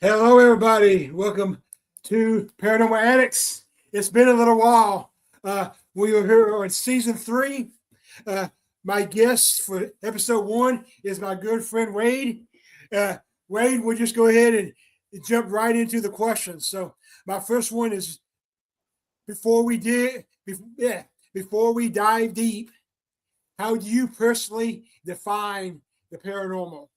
Hello, everybody. Welcome to Paranormal Addicts. It's been a little while. We are here on season 3. Uh, my guest for episode 1 is my good friend Wade. Uh, Wade, we'll just go ahead and jump right into the questions. So, my first one is before we dive deep, how do you personally define the paranormal?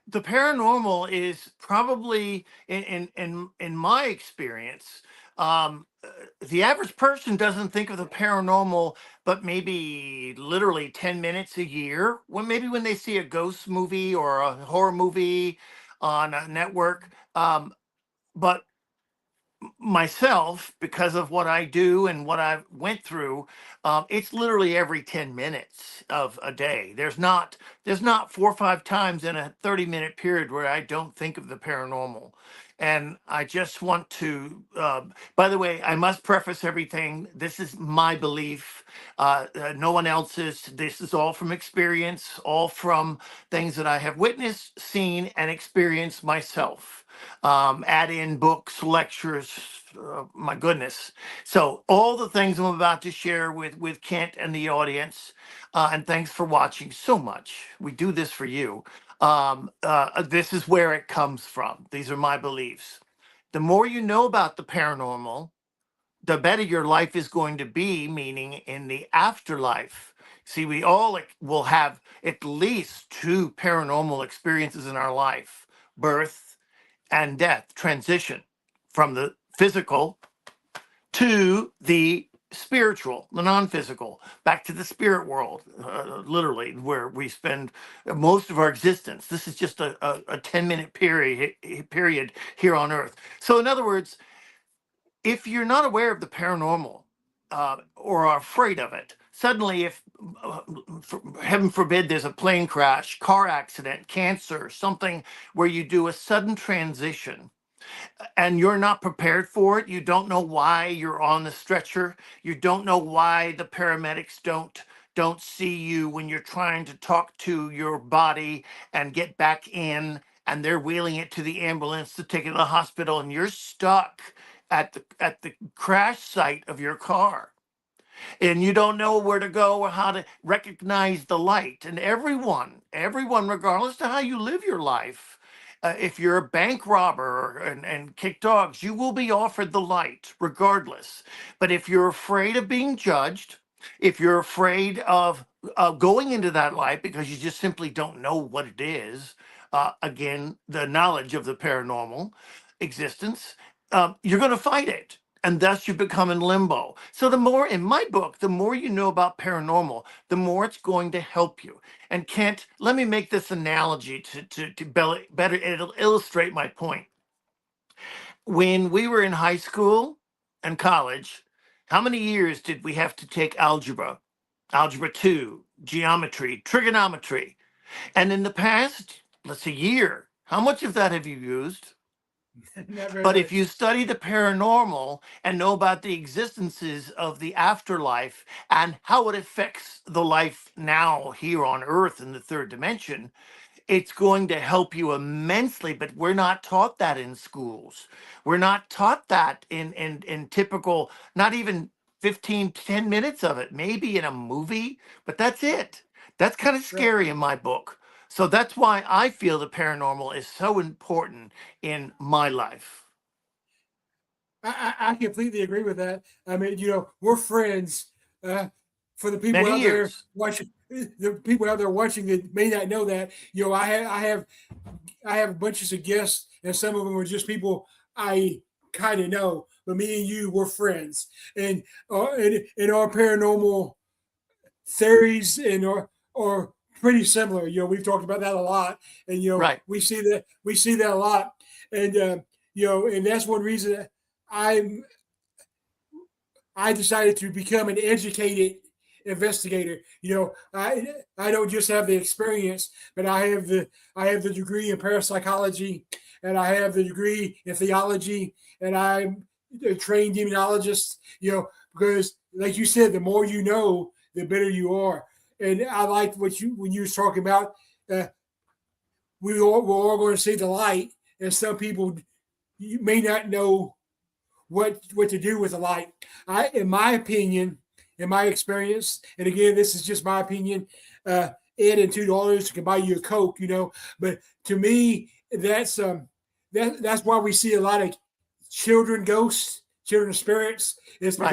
The paranormal is probably in my experience, the average person doesn't think of the paranormal but maybe literally 10 minutes a year, when maybe when they see a ghost movie or a horror movie on a network. But myself, because of what I do and what I went through, it's literally every 10 minutes of a day. There's not 4 or 5 times in a 30-minute period where I don't think of the paranormal. And I just want to, by the way, I must preface everything. This is my belief, no one else's. This is all from experience, all from things that I have witnessed, seen, and experienced myself. Add in books, lectures, my goodness. So all the things I'm about to share with Kent and the audience, and thanks for watching so much. We do this for you. This is where it comes from. These are my beliefs. The more you know about the paranormal, the better your life is going to be, meaning in the afterlife. See, we all will have at least 2 paranormal experiences in our life: birth and death, transition from the physical to the spiritual, the non-physical, back to the spirit world, literally, where we spend most of our existence. This is just a 10-minute period here on Earth. So in other words, if you're not aware of the paranormal, or are afraid of it, suddenly, if heaven forbid there's a plane crash, car accident, cancer, something where you do a sudden transition and you're not prepared for it, you don't know why you're on the stretcher, you don't know why the paramedics don't see you when you're trying to talk to your body and get back in, and they're wheeling it to the ambulance to take it to the hospital, and you're stuck at the crash site of your car, and you don't know where to go or how to recognize the light. And everyone, regardless to how you live your life, if you're a bank robber and kick dogs, you will be offered the light regardless. But if you're afraid of being judged, if you're afraid of going into that light because you just simply don't know what it is, again, the knowledge of the paranormal existence, you're going to fight it, and thus you become in limbo. So the more, in my book, the more you know about paranormal, the more it's going to help you. And Kent, let me make this analogy to better it'll illustrate my point. When we were in high school and college, how many years did we have to take algebra, algebra 2, geometry, trigonometry? And in the past, let's say year, how much of that have you used? Not very But if much. you study the paranormal and know about the existences of the afterlife and how it affects the life now here on Earth in the third dimension, it's going to help you immensely. But we're not taught that in schools. We're not taught that in typical, not even 15, 10 minutes of it, maybe in a movie, but that's it. That's kind of Right. scary in my book. So that's why I feel the paranormal is so important in my life. I completely agree with that. I mean, we're friends. Uh, for the people Many out there years. watching, the people out there watching that may not know that, I have a bunch of guests, and some of them are just people I kind of know. But me and you, we're friends, and in our paranormal theories and are pretty similar. We've talked about that a lot, and Right. we see that a lot, and and that's one reason I I decided to become an educated investigator. I don't just have the experience, but I have the degree in parapsychology, and I have the degree in theology, and I'm a trained demonologist. Because like you said, the more you know, the better you are. And I like what you when you was talking about. Uh, we're all going to see the light, and some people you may not know what to do with the light. In my opinion, in my experience, and again, this is just my opinion. Ed and $2 can buy you a Coke, But to me, that's why we see a lot of children ghosts, children spirits. Is Right.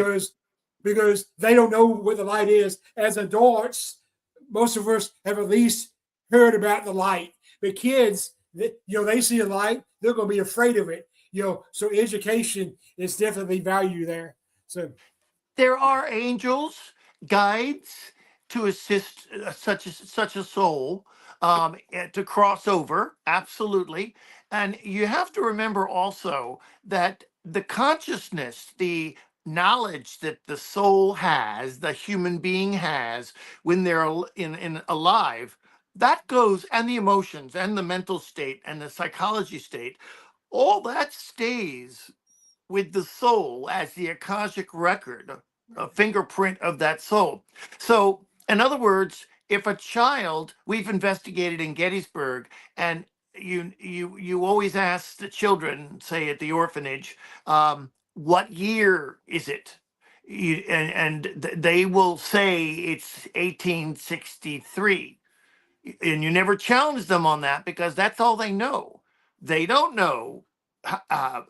because they don't know what the light is. As adults, most of us have at least heard about the light. But kids, they see a light, they're going to be afraid of it. So education is definitely value there. So There are angels, guides to assist such a soul to cross over. Absolutely. And you have to remember also that the consciousness, the knowledge that the soul has, the human being has when they're in alive, that goes, and the emotions and the mental state and the psychology state, all that stays with the soul as the Akashic record, a fingerprint of that soul. So, in other words, if a child, we've investigated in Gettysburg, and you always ask the children, say at the orphanage, what year is it? They will say it's 1863, and you never challenge them on that because that's all they know. They don't know uh,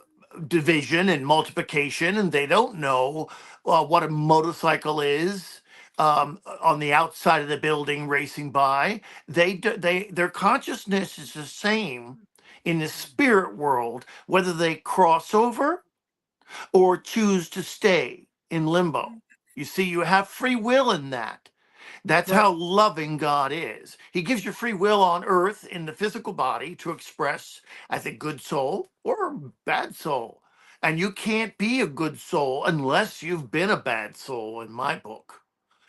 division and multiplication, and they don't know what a motorcycle is on the outside of the building racing by. Their consciousness is the same in the spirit world, whether they cross over or choose to stay in limbo. You see, you have free will in that. That's right, how loving God is. He gives you free will on earth in the physical body to express as a good soul or a bad soul. And you can't be a good soul unless you've been a bad soul, in my book.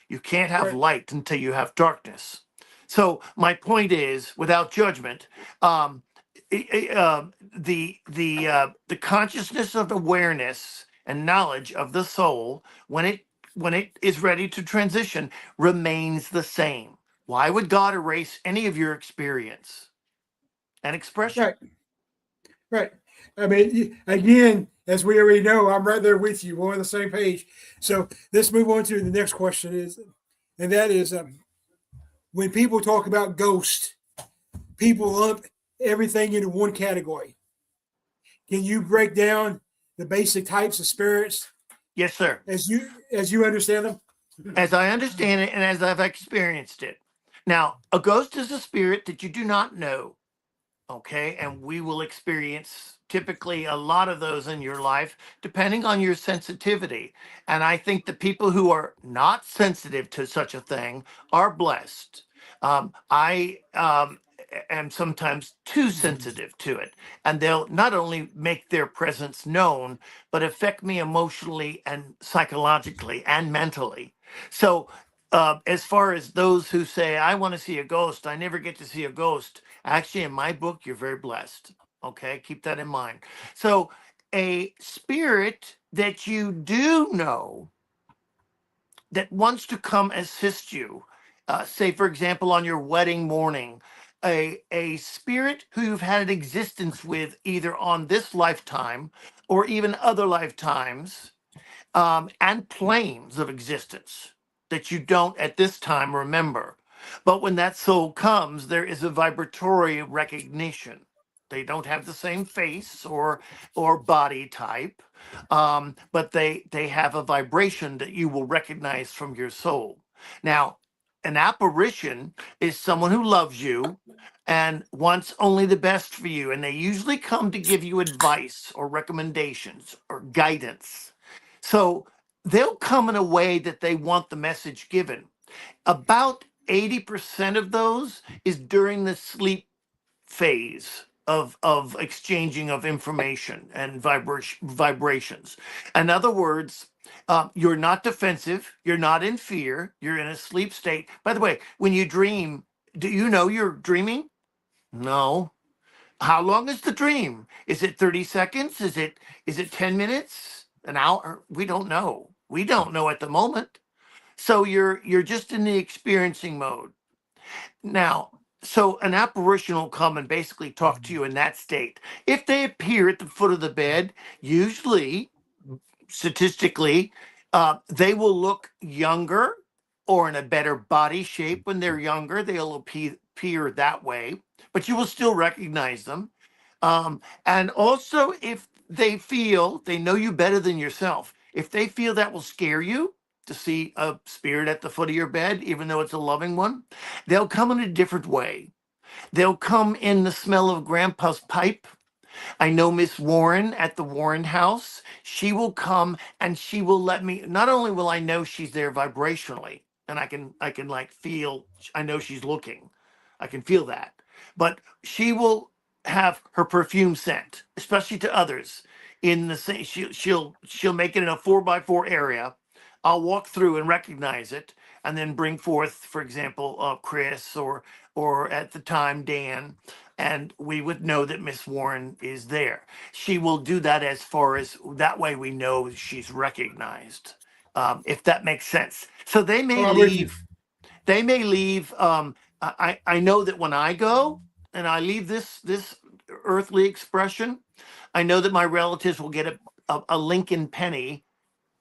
You can't have right, light until you have darkness. So my point is, without judgment, um, the consciousness of awareness and knowledge of the soul, when it is ready to transition, remains the same. Why would God erase any of your experience and expression? right, right. I mean, again, as we already know, I'm right there with you. We're on the same page. So let's move on to the next question and that is when people talk about ghosts, people lump everything into one category. Can you break down the basic types of spirits Yes, sir. as you understand them? As I understand it and as I've experienced it. Now, a ghost is a spirit that you do not know. Okay, and we will experience typically a lot of those in your life depending on your sensitivity. And I think the people who are not sensitive to such a thing are blessed. I am sometimes too sensitive to it, and they'll not only make their presence known but affect me emotionally and psychologically and mentally. So as far as those who say, I want to see a ghost, I never get to see a ghost. Actually, in my book, you're very blessed. Okay, keep that in mind. So, a spirit that you do know that wants to come assist you, say, for example, on your wedding morning, a spirit who you've had an existence with either on this lifetime or even other lifetimes, and planes of existence that you don't at this time remember. But when that soul comes, there is a vibratory recognition. They don't have the same face or body type, but they have a vibration that you will recognize from your soul. Now, an apparition is someone who loves you and wants only the best for you, and they usually come to give you advice or recommendations or guidance. So they'll come in a way that they want the message given. About 80% of those is during the sleep phase of exchanging of information and vibrations. In other words, you're not defensive, you're not in fear, you're in a sleep state. By the way, when you dream, do you know you're dreaming? No. How long is the dream? Is it 30 seconds? Is it 10 minutes? An hour? We don't know. We don't know at the moment. So you're just in the experiencing mode. Now, So an apparition will come and basically talk to you in that state. If they appear at the foot of the bed, usually, statistically, they will look younger or in a better body shape when they're younger. They'll appear that way, but you will still recognize them. And also, if they feel they know you better than yourself, if they feel that will scare you to see a spirit at the foot of your bed, even though it's a loving one, they'll come in a different way. They'll come in the smell of grandpa's pipe. I know Miss Warren at the Warren house. She will come and she will let me, not only will I know she's there vibrationally, and I can like feel, I know she's looking. I can feel that. But she will have her perfume scent, especially to others in the same, she'll make it in a 4x4 area. I'll walk through and recognize it and then bring forth, for example, Chris or at the time Dan, and we would know that Miss Warren is there. She will do that as far as that way we know she's recognized, if that makes sense. So they may Oh, I'm with you. leave. They may leave. I know that when I go and I leave this earthly expression, I know that my relatives will get a Lincoln penny,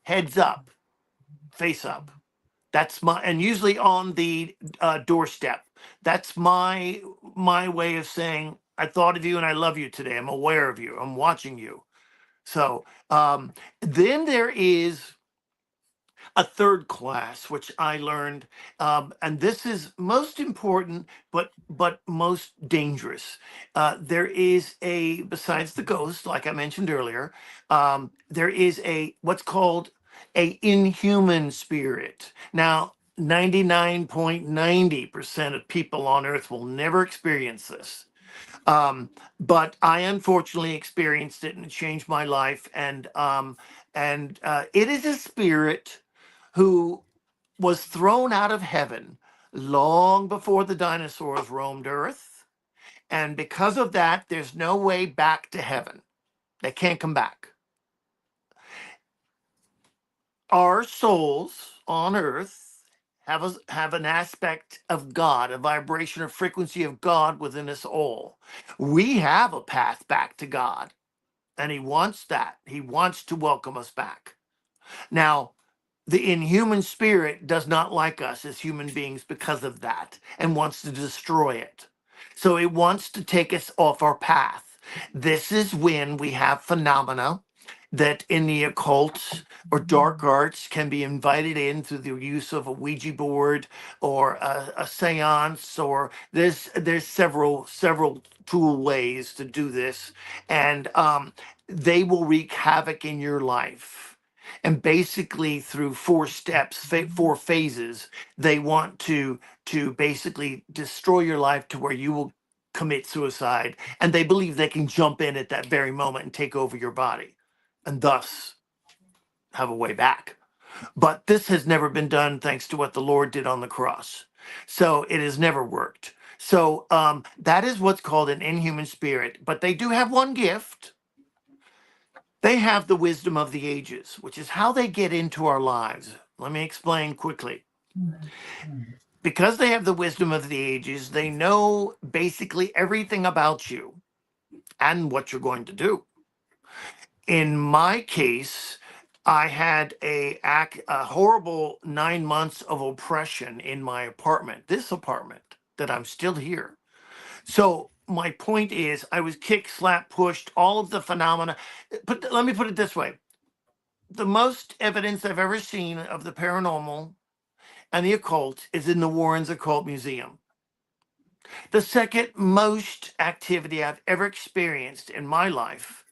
heads up, face up. That's my, and usually on the doorstep. That's my way of saying I thought of you and I love you today. I'm aware of you. I'm watching you. So then there is a third class, which I learned, and this is most important, but most dangerous. There is a, besides the ghost, like I mentioned earlier, there is a what's called a inhuman spirit. Now, 99.90% of people on Earth will never experience this. But I unfortunately experienced it and it changed my life. And it is a spirit who was thrown out of heaven long before the dinosaurs roamed Earth. And because of that, there's no way back to heaven. They can't come back. Our souls on Earth have an aspect of God, a vibration or frequency of God within us all. We have a path back to God, and He wants that. He wants to welcome us back. Now, the inhuman spirit does not like us as human beings because of that and wants to destroy it. So it wants to take us off our path. This is when we have phenomena that in the occult or dark arts can be invited in through the use of a Ouija board or a seance, or there's several tool ways to do this, and they will wreak havoc in your life. And basically through four steps, four phases, they want to basically destroy your life to where you will commit suicide, and they believe they can jump in at that very moment and take over your body and thus have a way back. But this has never been done thanks to what the Lord did on the cross. So it has never worked. So that is what's called an inhuman spirit. But they do have one gift. They have the wisdom of the ages, which is how they get into our lives. Let me explain quickly. Because they have the wisdom of the ages, they know basically everything about you and what you're going to do. In my case, I had a horrible 9 months of oppression in my apartment, this apartment that I'm still here. So my point is, I was kicked, slapped, pushed, all of the phenomena. But let me put it this way: the most evidence I've ever seen of the paranormal and the occult is in the Warrens Occult Museum. The second most activity I've ever experienced in my life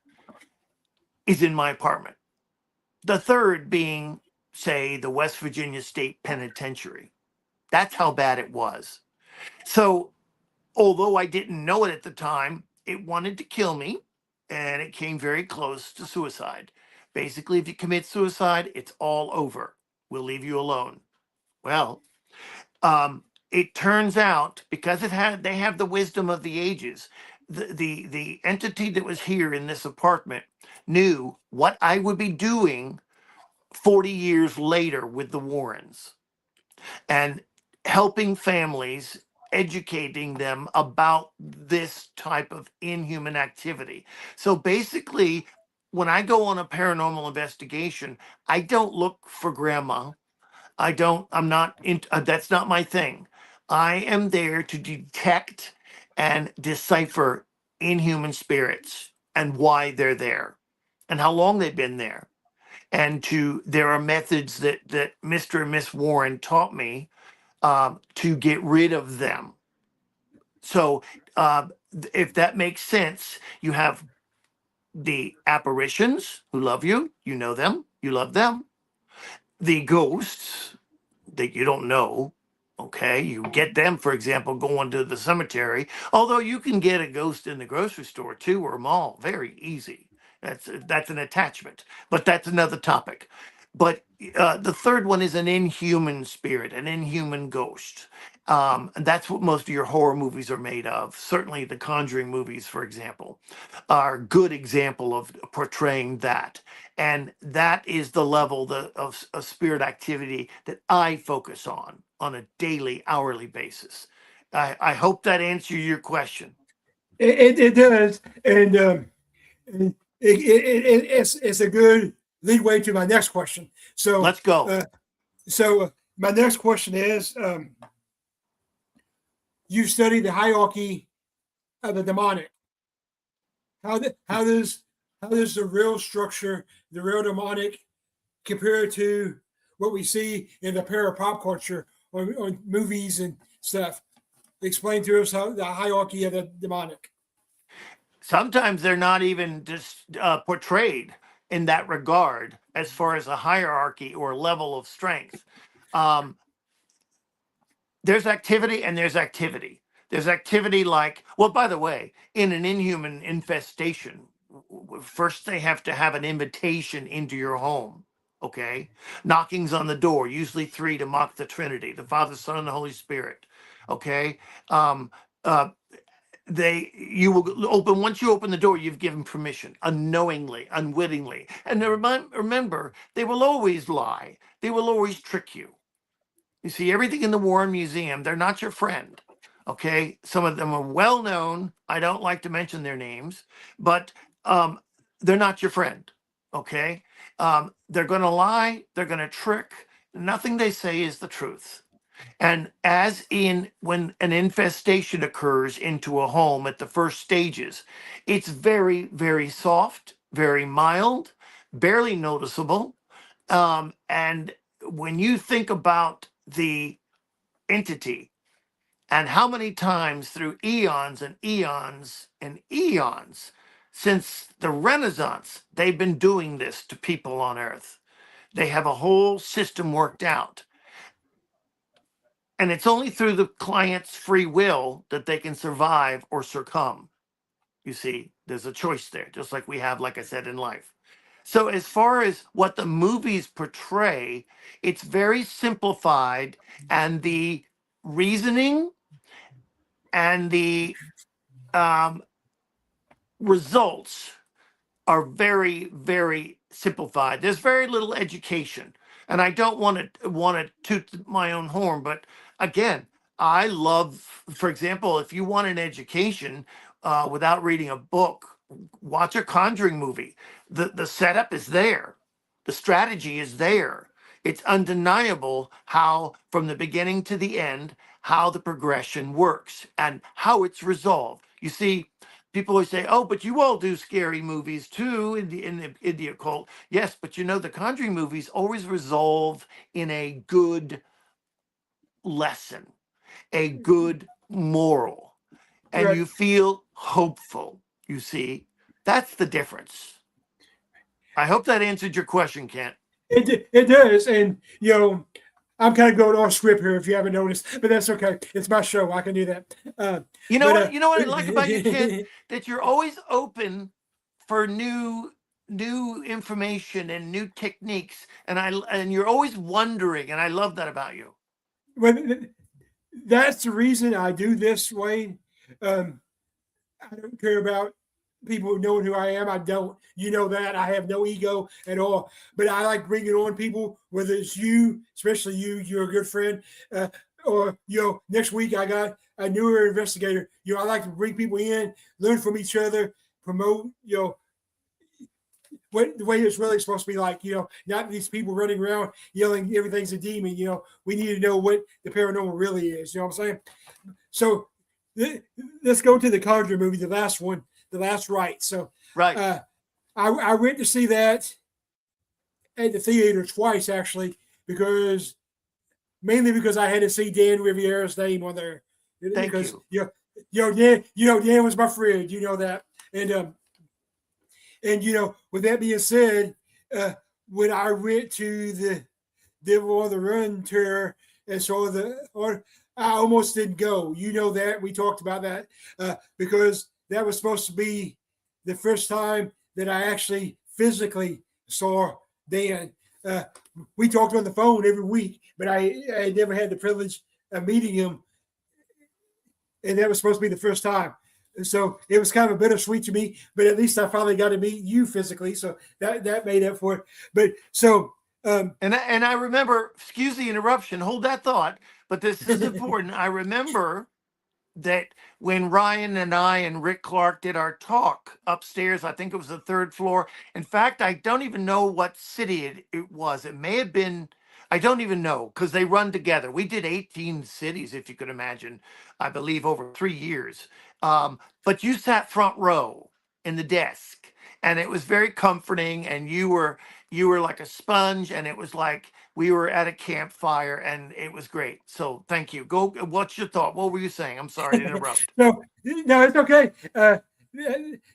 is in my apartment. The third being, say, the West Virginia State Penitentiary. That's how bad it was. So, although I didn't know it at the time, it wanted to kill me, and it came very close to suicide. Basically, if you commit suicide, it's all over. We'll leave you alone. Well, it turns out because they have the wisdom of the ages. The entity that was here in this apartment knew what I would be doing 40 years later with the Warrens and helping families educating them about this type of inhuman activity. So basically, when I go on a paranormal investigation, I don't look for grandma. I'm not in, that's not my thing. I am there to detect and decipher inhuman spirits and why they're there and how long they've been there. And there are methods that Mr. and Miss Warren taught me to get rid of them. So, if that makes sense, you have the apparitions who love you, you know them, you love them, the ghosts that you don't know. Okay, you get them, for example, going to the cemetery. Although you can get a ghost in the grocery store too, or mall, very easy. That's an attachment, but that's another topic. But the third one is an inhuman spirit, an inhuman ghost. And that's what most of your horror movies are made of. Certainly, the Conjuring movies, for example, are a good example of portraying that. And that is the level of spirit activity that I focus on a daily, hourly basis. I hope that answers your question. It does, and it's a good leadway to my next question. So, Let's go. My next question is: you study the hierarchy of the demonic. How does the real structure, the real demonic, compare to what we see in the para pop culture on movies and stuff? Explain to us how the hierarchy of the demonic. Sometimes they're not even just portrayed in that regard as far as a hierarchy or level of strength. Um, there's activity and there's activity. There's activity like, well, by the way, in an inhuman infestation, first they have to have an invitation into your home. Okay. Knockings on the door, usually three to mock the Trinity, the Father, Son, and the Holy Spirit. Okay. Um, uh, you will open once you open the door, you've given permission unknowingly, unwittingly. And remember, they will always lie, they will always trick you. You see, everything in the Warren Museum, they're not your friend. Okay. Some of them are well known. I don't like to mention their names, but they're not your friend. Okay. They're going to lie, they're going to trick. Nothing they say is the truth. And as in when an infestation occurs into a home at the first stages, it's very, very soft, very mild, barely noticeable. And when you think about the entity and how many times through eons and eons and eons since the Renaissance, they've been doing this to people on Earth. They have a whole system worked out. And it's only through the client's free will that they can survive or succumb. You see, there's a choice there, just like we have, like I said, in life. So, as far as what the movies portray, it's very simplified, and the reasoning and the results are very, very simplified. There's very little education, and I don't want to toot my own horn, but again, I love, for example, if you want an education without reading a book, watch a Conjuring movie. The setup is there, the strategy is there. It's undeniable how, from the beginning to the end, how the progression works and how it's resolved. You see, people always say, "Oh, but you all do scary movies too in the occult." Yes, but you know the Conjuring movies always resolve in a good lesson, a good moral, and Right. you feel hopeful. You see, that's the difference. I hope that answered your question, Kent. It does, and I'm kind of going off script here if you haven't noticed, but that's okay. It's my show. I can do that. You know But what? You know what I like about you, Kent? That you're always open for new information and new techniques, and you're always wondering, and I love that about you. but that's the reason I do this way. Um, I don't care about people knowing who I am. I don't. You know that. I have no ego at all. But I like bringing on people, whether it's you, especially you, you're a good friend. Or, next week I got a newer investigator, I like to bring people in, learn from each other, promote, what the way it's really supposed to be like, not these people running around yelling everything's a demon. We need to know what the paranormal really is. You know what I'm saying? So let's go to the Conjuring movie, the last one, The Last Rite. So Right. I went to see that at the theater twice, actually, mainly because I had to see Dan Riviera's name on there. Thank Because you. Dan was my friend, that. And with that being said, when I went to the Devil on the Run tour and saw I almost didn't go. That we talked about that because that was supposed to be the first time that I actually physically saw Dan. We talked on the phone every week, but I never had the privilege of meeting him, and that was supposed to be the first time. So it was kind of bittersweet to me, but at least I finally got to meet you physically. So that made up for it. But so and I remember, excuse the interruption, hold that thought, but this is important. I remember that when Ryan and I and Rick Clark did our talk upstairs, I think it was the third floor. In fact, I don't even know what city it was. It may have been, I don't even know, because they run together. We did 18 cities, if you could imagine, I believe over 3 years. But you sat front row in the desk, and it was very comforting, and you were like a sponge, and it was like we were at a campfire, and it was great. So thank you. Go. What's your thought? What were you saying? I'm sorry to interrupt. No, it's okay.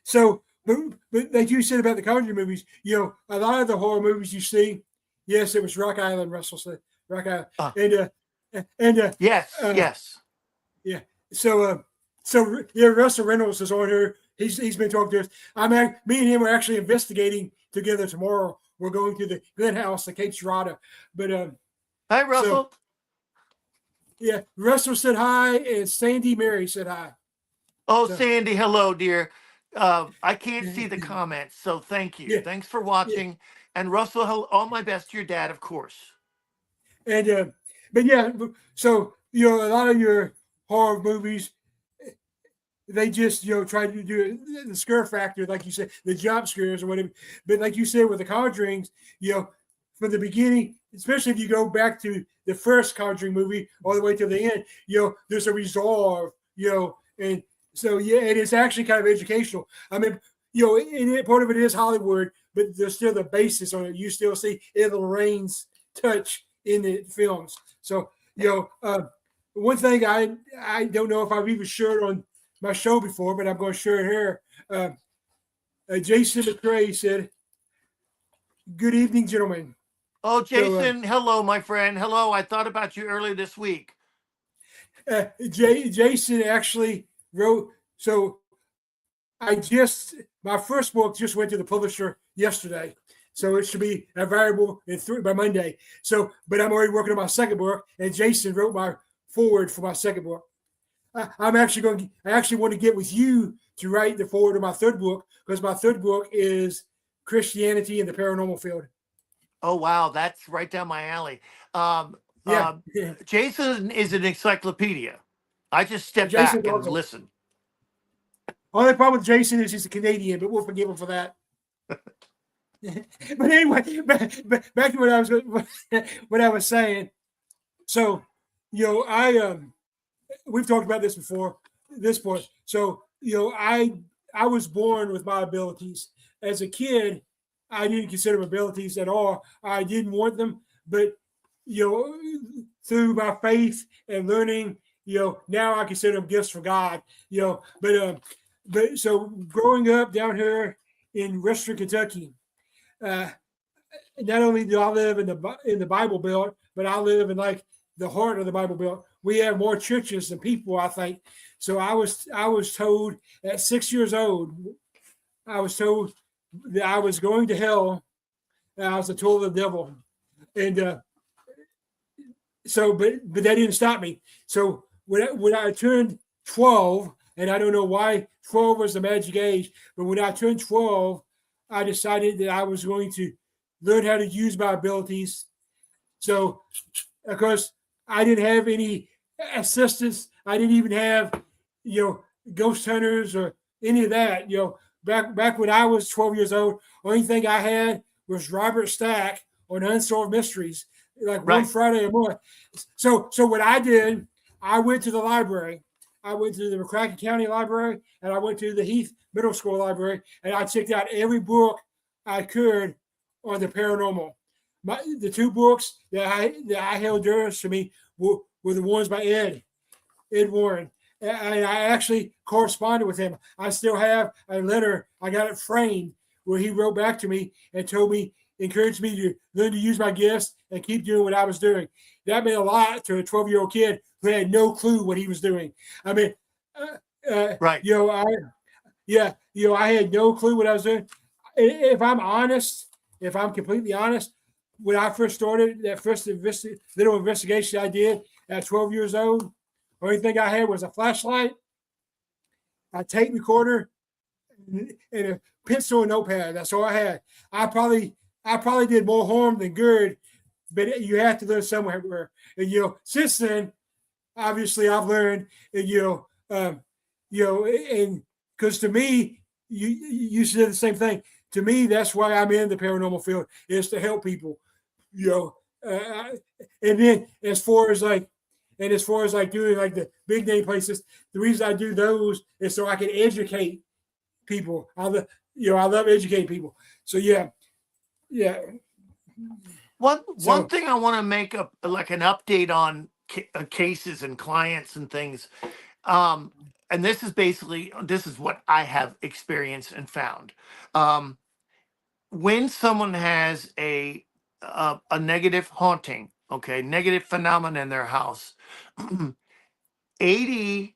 So, but like you said about the Conjuring movies, a lot of the horror movies you see, yes, it was Rock Island, Russell said, Rock Island, Yes, yes. Yeah. So Russell Reynolds is on here. He's been talking to us. Me and him are actually investigating together tomorrow. We're going to the Glen House, the Cape Girardeau. But Hi, Russell. So, yeah, Russell said hi, and Sandy Mary said hi. Oh, so, Sandy, hello, dear. I can't see the comments, so thank you. Yeah, thanks for watching. Yeah. And Russell, all my best to your dad, of course. And but yeah, so a lot of your horror movies, they just try to do the scare factor, like you said, the jump scares or whatever. But like you said with the Conjurings, from the beginning, especially if you go back to the first Conjuring movie all the way to the end, there's a resolve, and so and it's actually kind of educational. I mean, and part of it is Hollywood, but there's still the basis on it. You still see Ed Lorraine's touch in the films. So one thing I don't know if I've even shared on my show before, but I'm going to share it here. Jason McCrae said, "Good evening, gentlemen." Oh, Jason, hello, my friend. Hello. I thought about you earlier this week. Jason actually wrote, so my first book just went to the publisher yesterday. So it should be available by Monday. So, but I'm already working on my second book, and Jason wrote my foreword for my second book. I actually want to get with you to write the foreword of my third book, because my third book is Christianity in the Paranormal Field. Oh, wow. That's right down my alley. Yeah. Jason is an encyclopedia. I just step back and listen. Only problem with Jason is he's a Canadian, but we'll forgive him for that. But anyway, back to what I was saying. So, we've talked about this before, this point. So, I was born with my abilities. As a kid, I didn't consider them abilities at all. I didn't want them, but through my faith and learning, now I consider them gifts from God. But so growing up down here in Western Kentucky, not only do I live in the Bible Belt, but I live in like the heart of the Bible Belt. We have more churches than people, I think. So I was told at 6 years old, I was told that I was going to hell, and I was a tool of the devil. And so, but that didn't stop me. So when I turned 12, and I don't know why 12 was the magic age, but when I turned 12, I decided that I was going to learn how to use my abilities. So, of course, I didn't have any assistance. I didn't even have, ghost hunters or any of that. Back when I was 12 years old, only thing I had was Robert Stack on Unsolved Mysteries, like one Right. Friday a month. So what I did, I went to the library. I went to the McCracken County Library and I went to the Heath Middle School Library and I checked out every book I could on the paranormal. The two books that I held dearest to me were the ones by Ed Warren. And I actually corresponded with him. I still have a letter. I got it framed where he wrote back to me and told me, encouraged me to learn to use my gifts and keep doing what I was doing. That meant a lot to a 12-year-old kid who had no clue what he was doing. I mean, Right. I had no clue what I was doing. If I'm honest, if I'm completely honest, when I first started that first little investigation I did at 12 years old, the only thing I had was a flashlight, a tape recorder, and a pencil and notepad. That's all I had. I probably did more harm than good, but you have to learn somewhere. And since then, obviously I've learned, and because to me, you said the same thing. To me, that's why I'm in the paranormal field is to help people. You know, and then as far as like doing like the big name places, the reason I do those is so I can educate people. I love educating people. So yeah. One So thing I want to make like an update on cases and clients and things. Um, and this is what I have experienced and found. Um, when someone has a negative haunting, okay, negative phenomenon in their house, 88%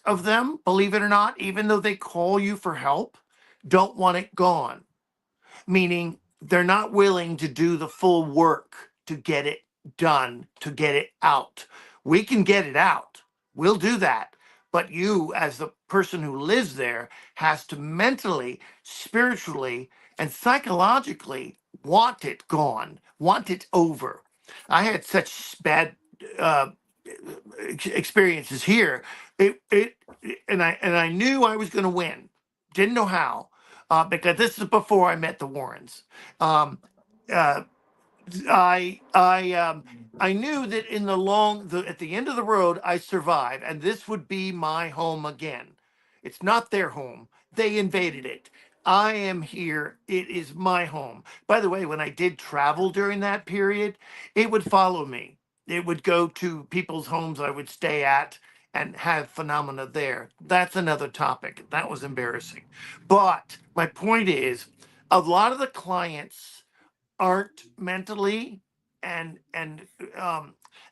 of them, believe it or not, even though they call you for help, don't want it gone, meaning they're not willing to do the full work to get it done, to get it out. We can get it out. We'll do that. But you, as the person who lives there, has to mentally, spiritually, and psychologically want it gone, want it over. I had such bad uh, experiences here. It and I knew I was going to win. Didn't know how, because this is before I met the Warrens. Um, uh, I knew that in at the end of the road I survived, and this would be my home again. It's not their home. They invaded it. I am here. It is my home. By the way, when I did travel during that period, it would follow me. It would go to people's homes I would stay at and have phenomena there. That's another topic. That was embarrassing. But my point is, a lot of the clients aren't mentally and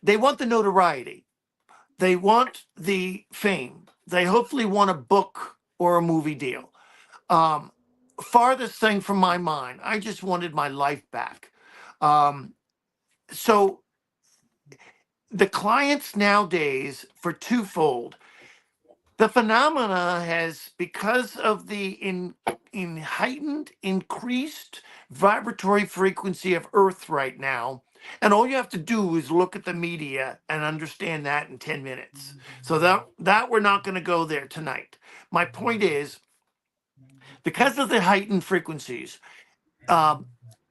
they want the notoriety, they want the fame, they hopefully want a book or a movie deal. um Farthest thing from my mind, I just wanted my life back. So the clients nowadays, for twofold, the phenomena has, because of the in heightened, increased vibratory frequency of Earth right now, and all you have to do is look at the media and understand that in 10 minutes. So that we're not going to go there tonight. My point is, because of the heightened frequencies, um,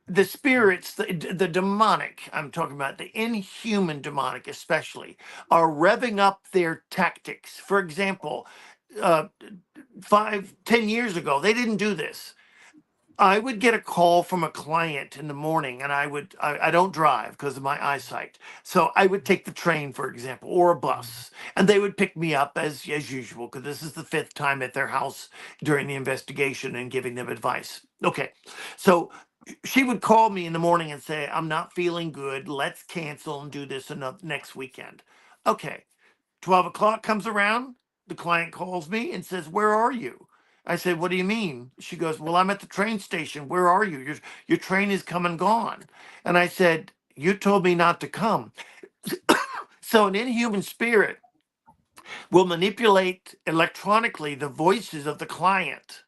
the spirits, the demonic, I'm talking about the inhuman demonic especially, are revving up their tactics. For example, uh, 5, 10 years ago, they didn't do this. I would get a call from a client in the morning, and I don't drive because of my eyesight. So I would take the train, for example, or a bus, and they would pick me up as usual, because this is the fifth time at their house during the investigation and giving them advice. Okay. So she would call me in the morning and say, I'm not feeling good. Let's cancel and do this another next weekend. Okay. 12 o'clock comes around. The client calls me and says, Where are you? I said, What do you mean? She goes, Well, I'm at the train station. Where are you? Your train is come and gone. And I said, You told me not to come. So an inhuman spirit will manipulate electronically the voices of the client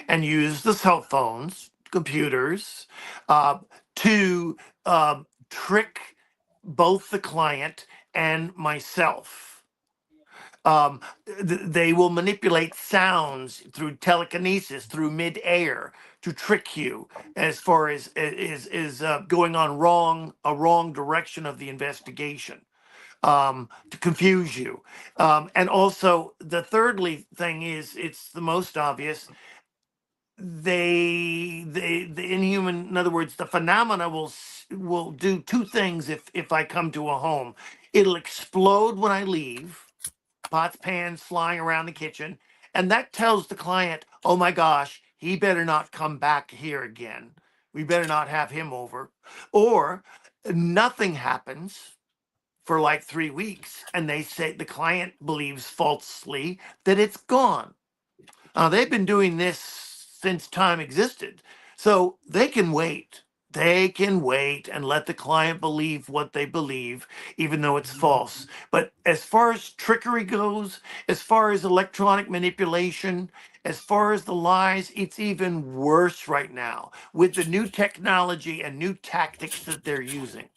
and use the cell phones, computers, uh, to trick both the client and myself. Um, they will manipulate sounds through telekinesis, through midair, to trick you as far as going on a wrong direction of the investigation, to confuse you. And also, the thirdly thing is, it's the most obvious. The inhuman, in other words, the phenomena will do two things if I come to a home. It'll explode when I leave, pots, pans flying around the kitchen. And that tells the client, oh my gosh, he better not come back here again. We better not have him over. Or nothing happens for like 3 weeks, and they say the client believes falsely that it's gone. They've been doing this since time existed. So they can wait. They can wait and let the client believe what they believe, even though it's false. But as far as trickery goes, as far as electronic manipulation, as far as the lies, it's even worse right now with the new technology and new tactics that they're using.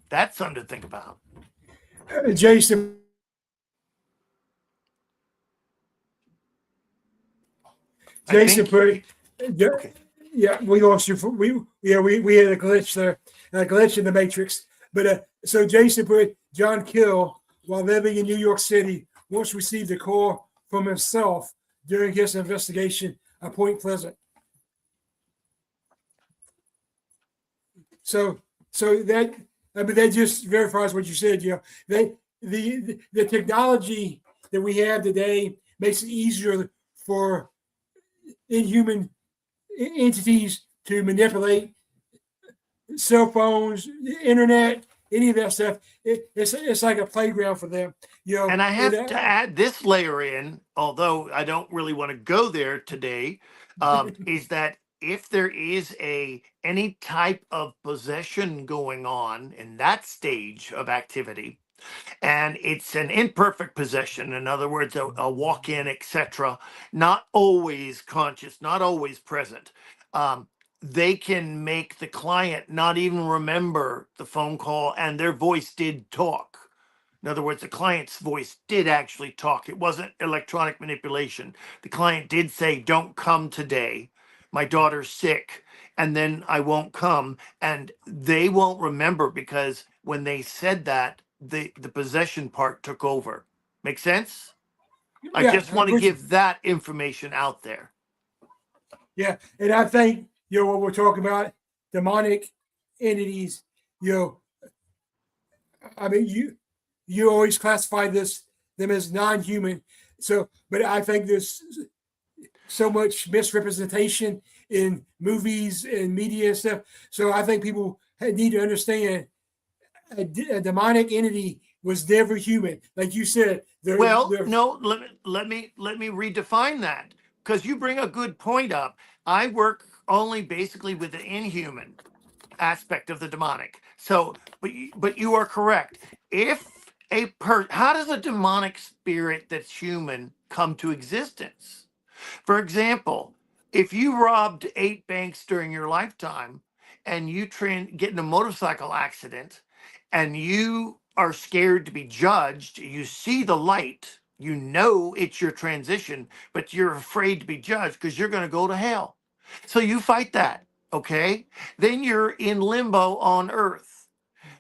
That's something to think about. Jason, I Jason think, put, yeah, okay. yeah, we lost you. We had a glitch there, a glitch in the matrix. But so Jason put John Kill, while living in New York City, once received a call from himself during his investigation at Point Pleasant. So that, I mean, that just verifies what you said. The technology that we have today makes it easier for inhuman entities to manipulate cell phones, internet, any of that stuff. It's like a playground for them. And I have to add this layer in, although I don't really want to go there today, is that if there is any type of possession going on in that stage of activity, and it's an imperfect possession, in other words, a walk-in, etc., not always conscious, not always present. They can make the client not even remember the phone call, and their voice did talk. In other words, the client's voice did actually talk. It wasn't electronic manipulation. The client did say, don't come today. My daughter's sick, and then I won't come. And they won't remember because when they said that, the possession part took over. Make sense? I Yeah, just want to give that information out there. Yeah, and I think what we're talking about, demonic entities. I mean, you always classify them as non-human. So, but I think there's so much misrepresentation in movies and media and stuff. So I think people need to understand a demonic entity was never human, like you said. No, let me redefine that, because you bring a good point up. I work only basically with the inhuman aspect of the demonic. So, but you are correct. If how does a demonic spirit that's human come to existence? For example, if you robbed 8 banks during your lifetime and you get in a motorcycle accident and you are scared to be judged, you see the light, you know it's your transition, but you're afraid to be judged because you're going to go to hell. So you fight that, okay? Then you're in limbo on earth.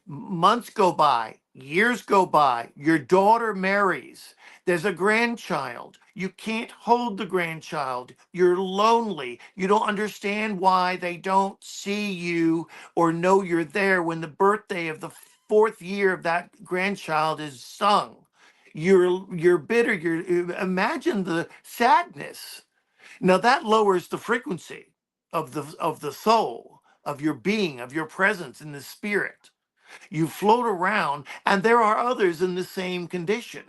Months go by, years go by, your daughter marries, there's a grandchild. You can't hold the grandchild. You're lonely. You don't understand why they don't see you or know you're there when the birthday of the 4th year of that grandchild is sung. You're bitter. Imagine the sadness. Now that lowers the frequency of the soul, of your being, of your presence in the spirit. You float around, and there are others in the same condition.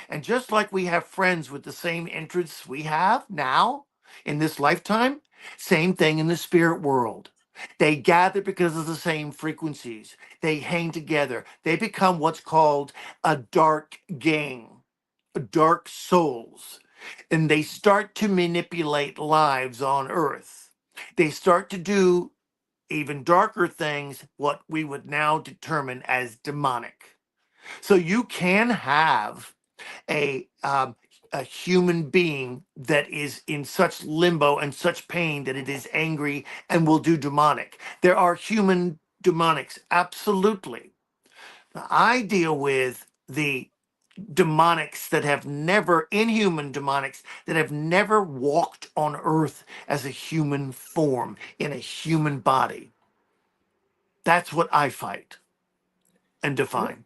And just like we have friends with the same interests we have now in this lifetime, same thing in the spirit world. They gather because of the same frequencies. They hang together. They become what's called a dark gang, dark souls. And they start to manipulate lives on earth. They start to do even darker things, what we would now determine as demonic. So you can have a um, a human being that is in such limbo and such pain that it is angry and will do demonic. There are human demonics, absolutely. I deal with the demonics that have never, inhuman demonics that have never walked on earth as a human form in a human body. That's what I fight and define.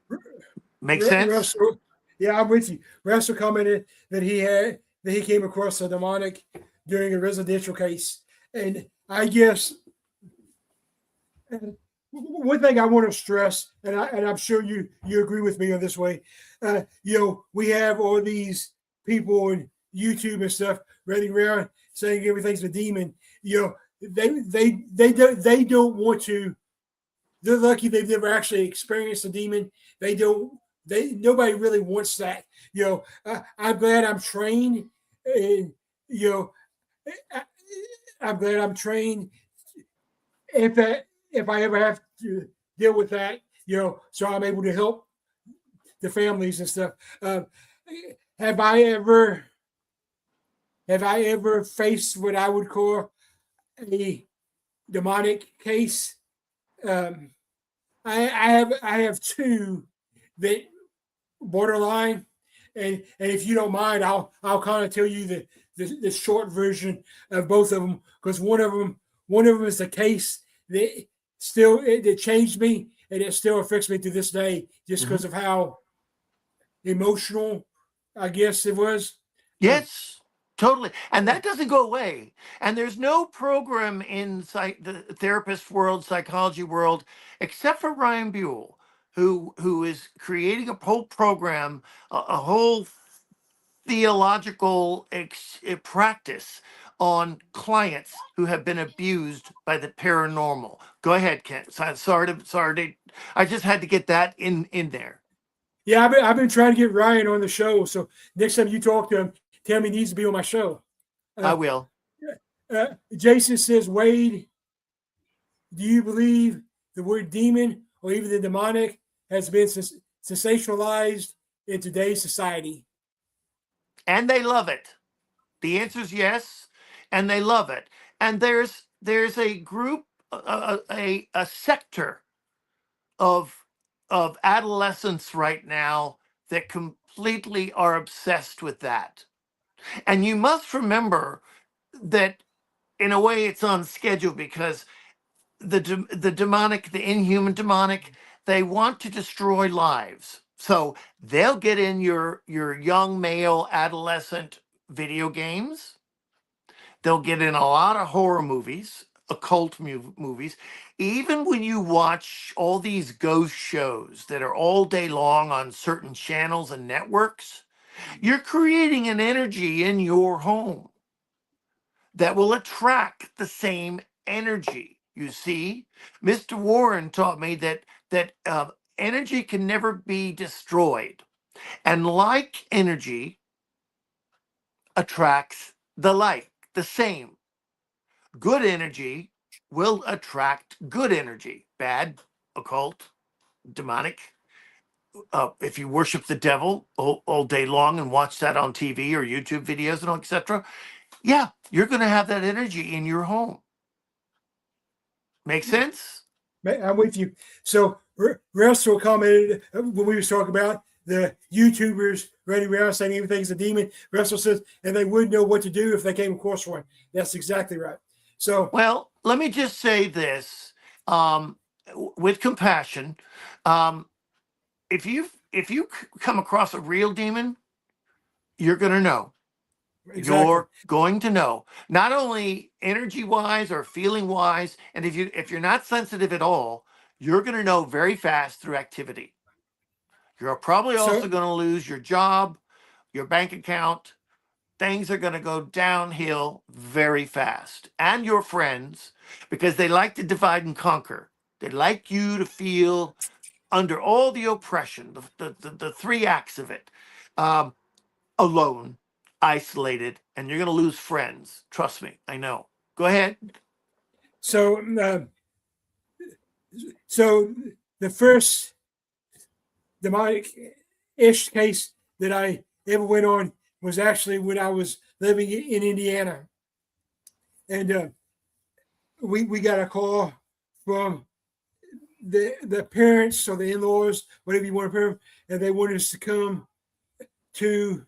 Make sense? Russell, yeah, I'm with you. Russell commented that he came across a demonic during a residential case, and I guess one thing I want to stress, and I'm sure you agree with me on this way. We have all these people on YouTube and stuff running around saying everything's a demon. They don't want to. They're lucky they've never actually experienced a demon. They don't. Nobody really wants that. I'm glad I'm trained, and you know, I, I'm glad I'm trained. If I ever have to deal with that, so I'm able to help the families and stuff. Have I ever faced what I would call a demonic case? Um, I have two that borderline, and if you don't mind, I'll kind of tell you the short version of both of them, because one of them is a case that that changed me, and it still affects me to this day, just because of how emotional I guess it was. Uh, Yes, totally. And that doesn't go away. And there's no program in the therapist world, psychology world, except for Ryan Buell, who is creating a whole program, a whole theological practice on clients who have been abused by the paranormal. Go ahead, Ken. Sorry. I just had to get that in there. yeah, I've been trying to get Ryan on the show. So next time you talk to him, tell him he needs to be on my show. I Uh, will. Jason says, Wade, do you believe the word demon or even the demonic has been sensationalized in today's society? And they love it. The answer is yes, and they love it. And there's a group, a sector of adolescents right now that completely are obsessed with that. And you must remember that in a way it's on schedule, because the demonic, the inhuman demonic, they want to destroy lives. So they'll get in your young male adolescent video games. They'll get in a lot of horror movies, occult movies. Even when you watch all these ghost shows that are all day long on certain channels and networks, you're creating an energy in your home that will attract the same energy. You see, Mr. Warren taught me that energy can never be destroyed, and like energy attracts the like, the same. Good energy will attract good energy. Bad, occult, demonic. If you worship the devil all day long and watch that on TV or YouTube videos and etc., yeah, you're going to have that energy in your home. Make sense? I'm with you. So Russell commented when we was talking about the YouTubers running around saying everything's a demon. Russell says, and they wouldn't know what to do if they came across one. That's exactly right. So, Well, let me just say this, with compassion. Um, if you come across a real demon, you're going to know. exactly. You're going to know, not only energy wise or feeling wise, and if you're not sensitive at all, you're going to know very fast through activity. You're probably also So, going to lose your job, your bank account. Things are going to go downhill very fast, and your friends, because they like to divide and conquer. They like you to feel under all the oppression, the three acts of it. Um, Alone, isolated, and you're going to lose friends. Trust me, I know. Go ahead. so So the first demonic-ish case that I ever went on was actually when I was living in Indiana, and we got a call from the parents or the in-laws, whatever you want to put them, and they wanted us to come to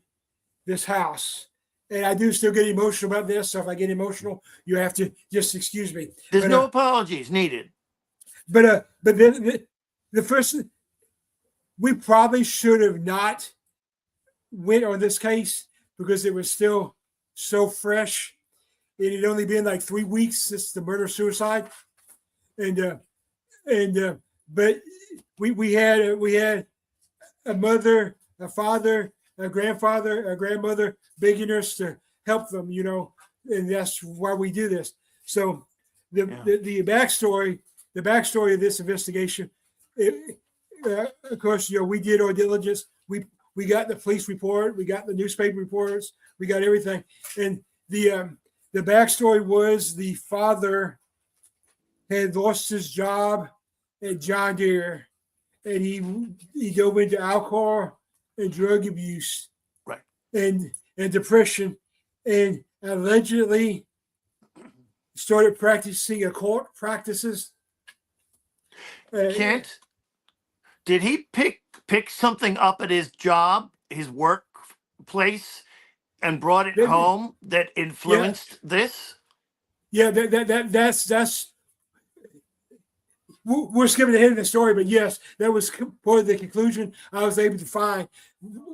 this house. And I do still get emotional about this, so if I get emotional, you have to just excuse me. There's no apologies needed. But then the first, we probably should have not went on this case because it was still so fresh. It had only been like 3 weeks since the murder suicide, and but we had a mother, a father, a grandfather, a grandmother begging us to help them, and that's why we do this. So the backstory of this investigation, of course, we did our diligence. We got the police report, we got the newspaper reports, we got everything, and the backstory was the father had lost his job at John Deere, and he dove into alcohol and drug abuse, right, and depression, and allegedly started practicing occult practices. Kent, did he pick something up at his job, his workplace, and brought it home that influenced this? Yeah, that's. We're skipping ahead of the story, but yes, that was part of the conclusion I was able to find.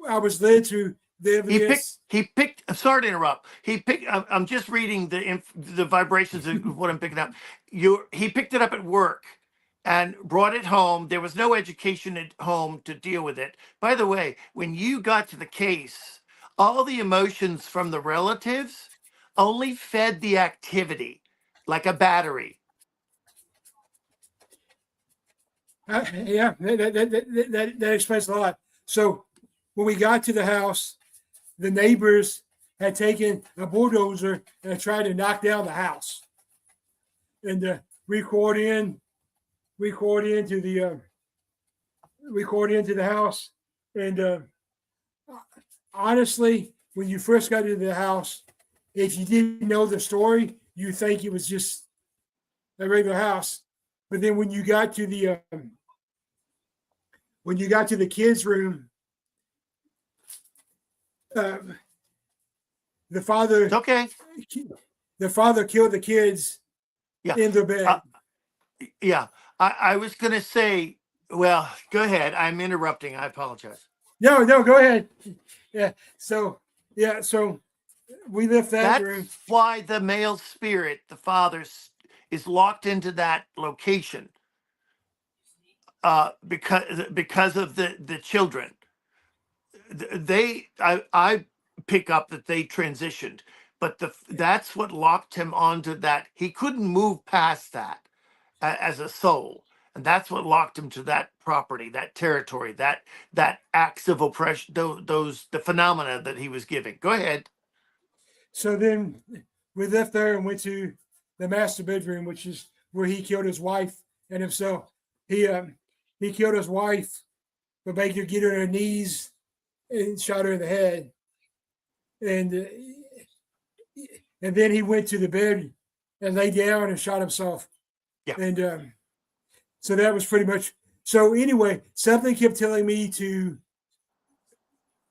I was led to the evidence. He picked. Sorry to interrupt. He picked. I'm just reading the vibrations of what I'm picking up. He picked it up at work and brought it home. There was no education at home to deal with it. By the way, when you got to the case, all the emotions from the relatives only fed the activity like a battery. Yeah, that explains a lot. So when we got to the house, the neighbors had taken a bulldozer and tried to knock down the house, and record into the house. And honestly, when you first got into the house, if you didn't know the story, you think it was just a regular house. But then when you got to the kids' room, the father killed the kids in their bed. Yeah, I was gonna say. Well, go ahead. I'm interrupting. I apologize. No, go ahead. Yeah. So we left that room. That's why the male spirit, the father, is locked into that location. Because of the children, I pick up that they transitioned, but that's what locked him onto that. He couldn't move past that as a soul, and that's what locked him to that property, that territory, that acts of oppression, the phenomena that he was giving. Go ahead. So then we left there and went to the master bedroom, which is where he killed his wife and himself. He killed his wife, but made her get on her knees and shot her in the head. And then he went to the bed and lay down and shot himself. Yeah. And so that was pretty much. So anyway, something kept telling me to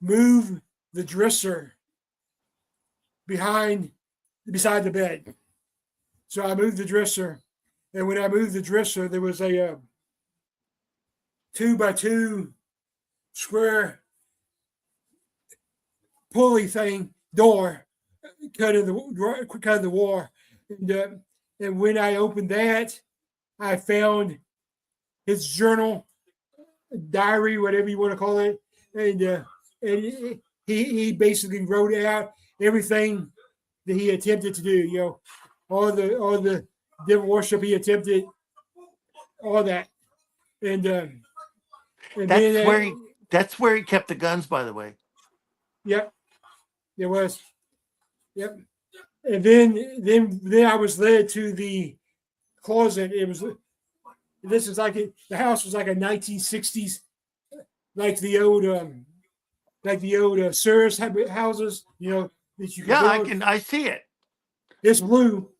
move the dresser beside the bed. So I moved the dresser, and when I moved the dresser, there was a 2x2 square pulley thing door cut in the wall, and when I opened that, I found his journal, diary, whatever you want to call it, and he basically wrote out everything that he attempted to do. All the devil worship he attempted, all that, and that's where he kept the guns, by the way. Yep, it was. Yep, and then I was led to the closet. It this is like the house was like a 1960s, like the old Sears houses, that you could Yeah, build. I see it. It's blue,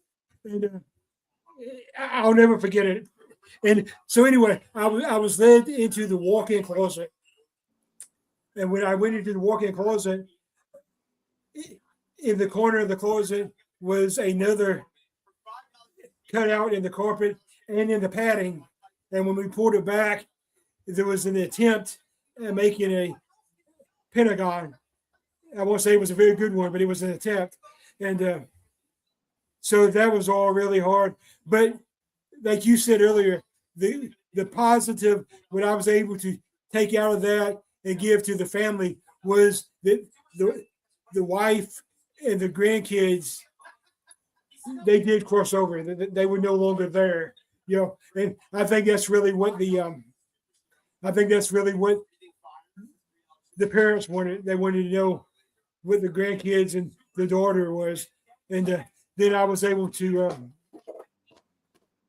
and I'll never forget it. And so anyway, I was led into the walk-in closet, and when I went into the walk-in closet, in the corner of the closet was another cutout in the carpet and in the padding. And when we pulled it back, there was an attempt at making a pentagon. I won't say it was a very good one, but it was an attempt. And so that was all really hard. But like you said earlier, the positive, what I was able to take out of that and give to the family was that the wife and the grandkids, they did cross over. They were no longer there, and I think that's really what the parents wanted. They wanted to know what the grandkids and the daughter was, and then I was able to.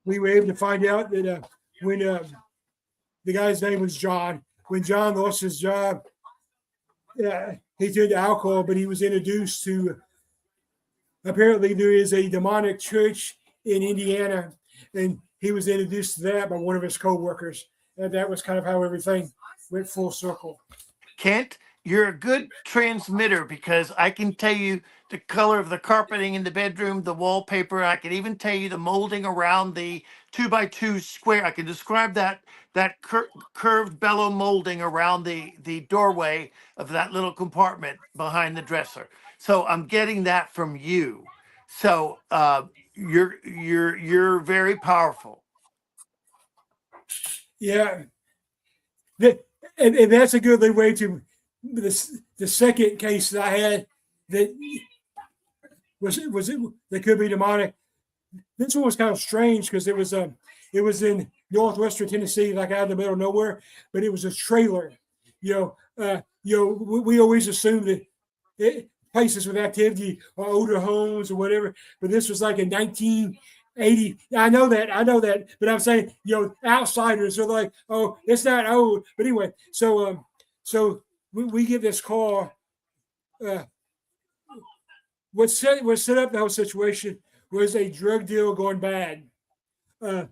We were able to find out that when the guy's name was John, when John lost his job, he turned to alcohol, but he was introduced to. Apparently, there is a demonic church in Indiana, and he was introduced to that by one of his co-workers, and that was kind of how everything went full circle. Kent, you're a good transmitter because I can tell you the color of the carpeting in the bedroom, the wallpaper. I can even tell you the molding around the 2x2 square. I can describe that curved bellow molding around the doorway of that little compartment behind the dresser. So I'm getting that from you. So you're very powerful. Yeah, and that's a good way to the second case that I had that was that could be demonic. This one was kind of strange because it was in northwestern Tennessee, like out in the middle of nowhere, but it was a trailer. We always assume that places with activity are older homes or whatever, but this was like in 1980. I know that, but I'm saying, outsiders are like, oh, it's not old. But anyway, so we get this call. What set up the whole situation was a drug deal going bad. In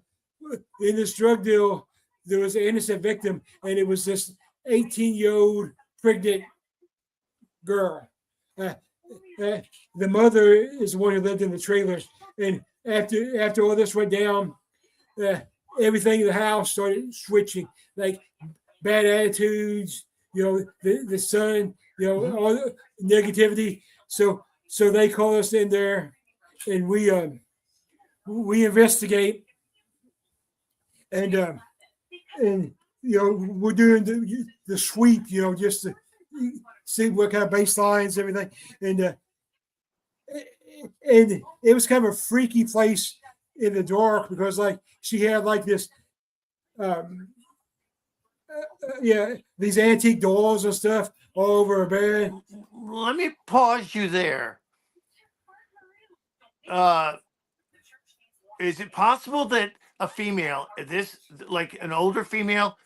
this drug deal, there was an innocent victim, and it was this 18-year-old pregnant girl. The mother is the one who lived in the trailer, and after all this went down, everything in the house started switching, like bad attitudes, the son, all the negativity. So they call us in there, and we investigate, and we're doing the sweep, just to see what kind of baselines, everything, and it was kind of a freaky place in the dark because like she had like this these antique dolls and stuff all over her bed. Let me pause you there. Is it possible that a female, like an older female,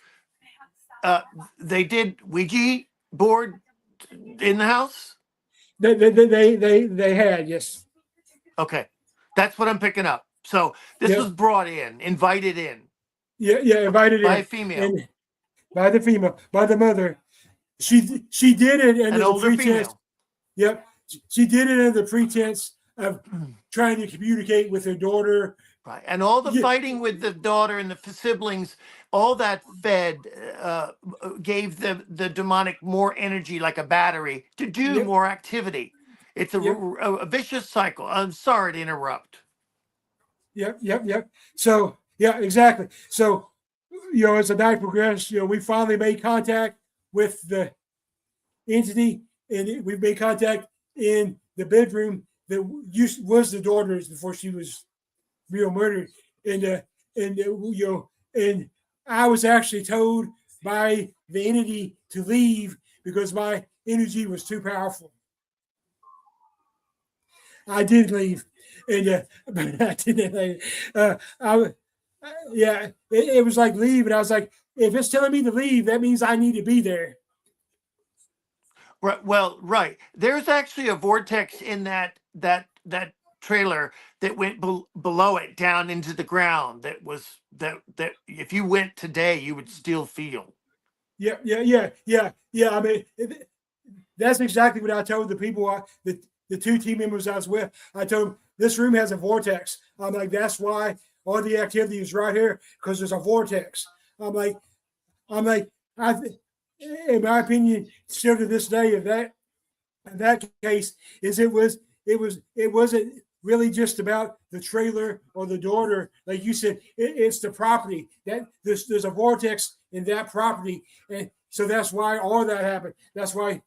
they did Ouija board in the house? They had, yes. Okay, that's what I'm picking up. So this was brought in, invited in. Yeah, invited by in a female, by the mother. She did it under an the older pretense. female. Yep, she did it under the pretense of trying to communicate with her daughter. Right, and all the fighting with the daughter and the siblings, all that gave the demonic more energy, like a battery, to do more activity. It's a vicious cycle. I'm sorry to interrupt. Yep. So yeah, exactly. So as the night progressed, we finally made contact with the entity, and we made contact in the bedroom that was the daughter's before she was real murdered, and I was actually told by the entity to leave because my energy was too powerful. I did leave, and but I didn't. Yeah, it was like leave, and I was like, if it's telling me to leave, that means I need to be there. Right. Well, right. There's actually a vortex in that trailer that went below it down into the ground. That if you went today, you would still feel. Yeah. I mean, that's exactly what I told the people, the two team members I was with. I told them this room has a vortex. I'm like, that's why all the activity is right here because there's a vortex. I'm like, I'm like, I, in my opinion, still to this day, if that in that case, is it wasn't really just about the trailer or the daughter, like you said. It's the property that there's a vortex in that property, and so that's why all that happened. That's why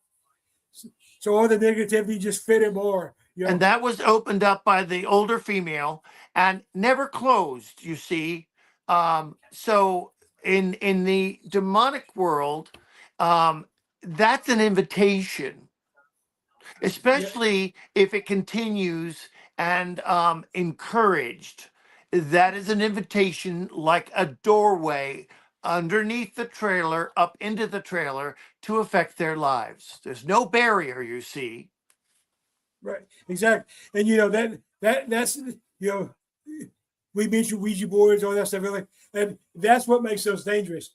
so all the negativity just fit it more. And that was opened up by the older female and never closed, you see. So in the demonic world, um, that's an invitation, Yeah, especially if it continues and encouraged. That is an invitation, like a doorway underneath the trailer, up into the trailer, to affect their lives. There's no barrier, you see. right, exactly. And that's we mentioned Ouija boards, all that stuff, really, and that's what makes those dangerous.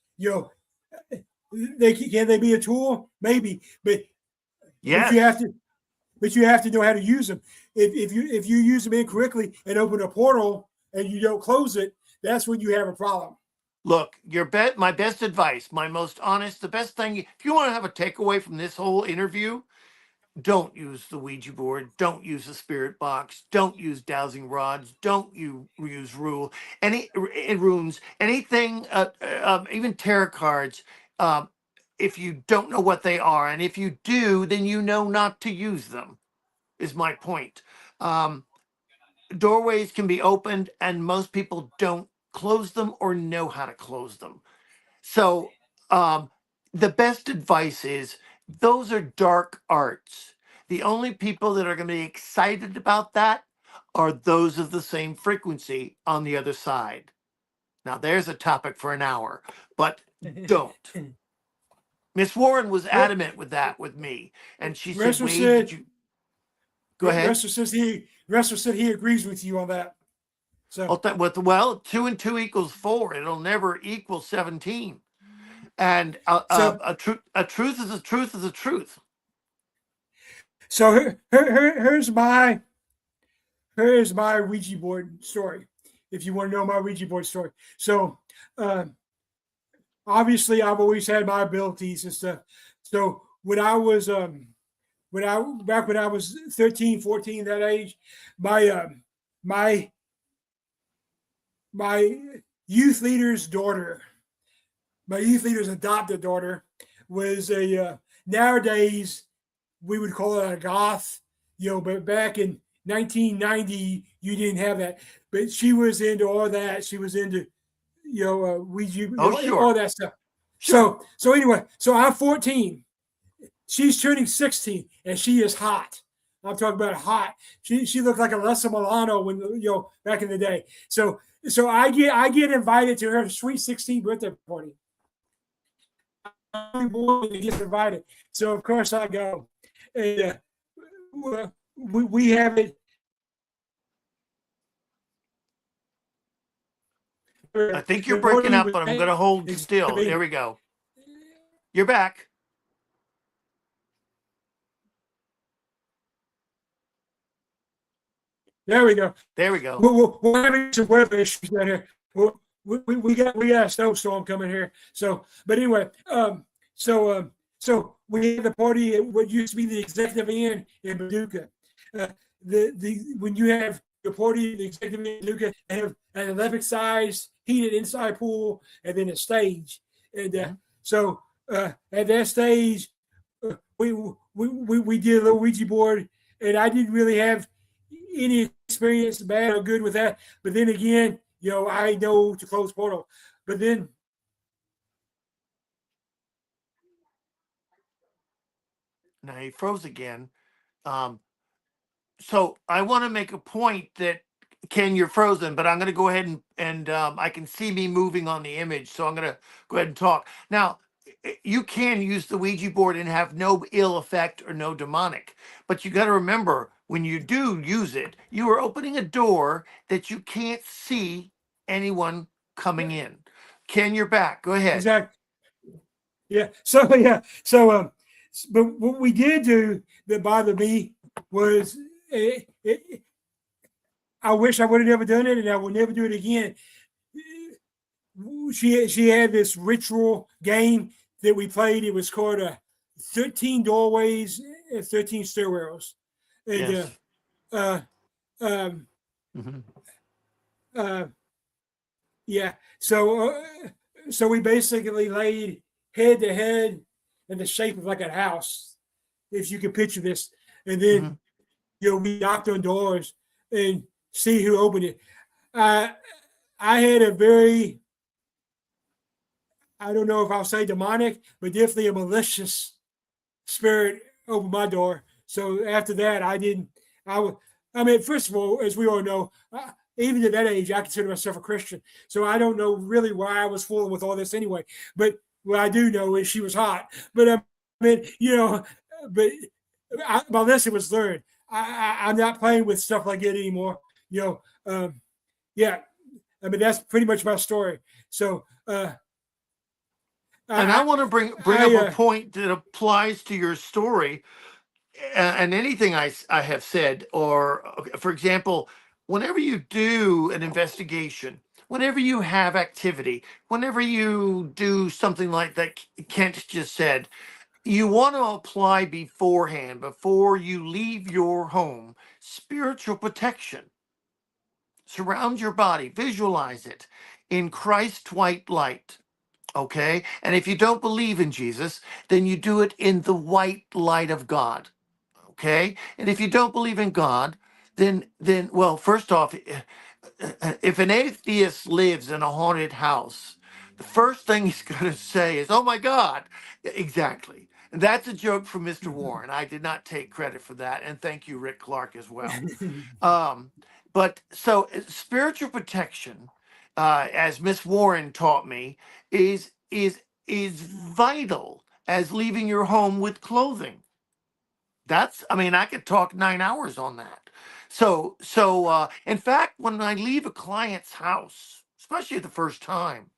They can they be a tool, maybe, but you have Yes. to know how to use them. If you use them incorrectly and open a portal and you don't close it, that's when you have a problem. Look, my best advice, my most honest, the best thing, if you want to have a takeaway from this whole interview, don't use the Ouija board, don't use the spirit box, don't use dowsing rods, don't you use runes, anything, even tarot cards. Um, if you don't know what they are, and if you do, then you know not to use them. Is my point. Um, Doorways can be opened, and most people don't close them or know how to close them. So, um, the best advice is those are dark arts. The only people that are going to be excited about that are those of the same frequency on the other side. Now, there's a topic for an hour, but don't. Miss Warren was adamant with that with me, and she said, Wrestler "Wade, did said you go ahead?" Wrestler said he agrees with you on that. So Well, 2 and 2 equals 4. It'll never equal 17. And so a truth is a truth is a truth. so here's my Ouija board story. If you want to know my Ouija board story, so uh, obviously I've always had my abilities and stuff. So when I was 13, 14, that age, my my my youth leader's daughter, my youth leader's adopted daughter, was a nowadays we would call it a goth, but back in 1990 you didn't have that. But she was into all that. She was into Ouija, Oh, all sure, that stuff. sure. So anyway, so I'm 14. She's turning 16, and she is hot. I'm talking about hot. She looked like Alyssa Milano when back in the day. So I get invited to her sweet 16 birthday party. I'm born to get invited. So of course I go. And we have it. I think you're The breaking party up, was but I'm going to hold still. There we go. You're back. there we go. There we go. We're having some weather issues down here. We got a snowstorm coming here. So, but anyway, so we had the party at what used to be the Executive Inn in Paducah. Uh, the when you have your party at the Executive Inn in Paducah, they have an Olympic sized heated inside pool and then a stage. And Mhm. so at that stage, we did a little Ouija board, and I didn't really have any experience, bad or good, with that. But then again, I know to close portal. But then, Now he froze again. Um, so I want to make a point that Ken, you're frozen, but I'm going to go ahead and I can see me moving on the image, so I'm going to go ahead and talk. Now, you can use the Ouija board and have no ill effect or no demonic, but you got to remember when you do use it, you are opening a door that you can't see anyone coming in. Ken, you're back. Go ahead. Exactly. Yeah. So yeah. So but what we did do that bothered me was I wish I would have never done it, and I will never do it again. She had this ritual game that we played. It was called 13 doorways and 13 stairwells, and Yes. uh, um, Hmm. uh, yeah. So we basically laid head to head in the shape of like a house, if you can picture this, and then Hmm. we knocked on doors and see who opened it. Uh, I had a very, I don't know if I'll say demonic, but definitely a malicious spirit opened my door. So after that, I didn't. I would. I mean, first of all, as we all know, even at that age, I consider myself a Christian. So I don't know really why I was fooling with all this anyway. But what I do know is she was hot. But I mean, but my lesson was learned. I'm not playing with stuff like that anymore. You know, yeah. I mean, that's pretty much my story. So And I I, want to bring I, up a point that applies to your story and anything I have said, or for example, whenever you do an investigation, whenever you have activity, whenever you do something like that Kent just said, you want to apply beforehand, before you leave your home, spiritual protection. Surround your body, visualize it in Christ's white light. Okay. And if you don't believe in Jesus, then you do it in the white light of God. Okay. And if you don't believe in God, then well, first off, if an atheist lives in a haunted house, the first thing he's going to say is, "Oh my God." Exactly. And that's a joke from Mr. Warren. I did not take credit for that. And thank you, Rick Clark, as well. Um, but so spiritual protection, as Miss Warren taught me, is vital as leaving your home with clothing. I mean, I could talk 9 hours on that. So in fact, when I leave a client's house, especially the first time,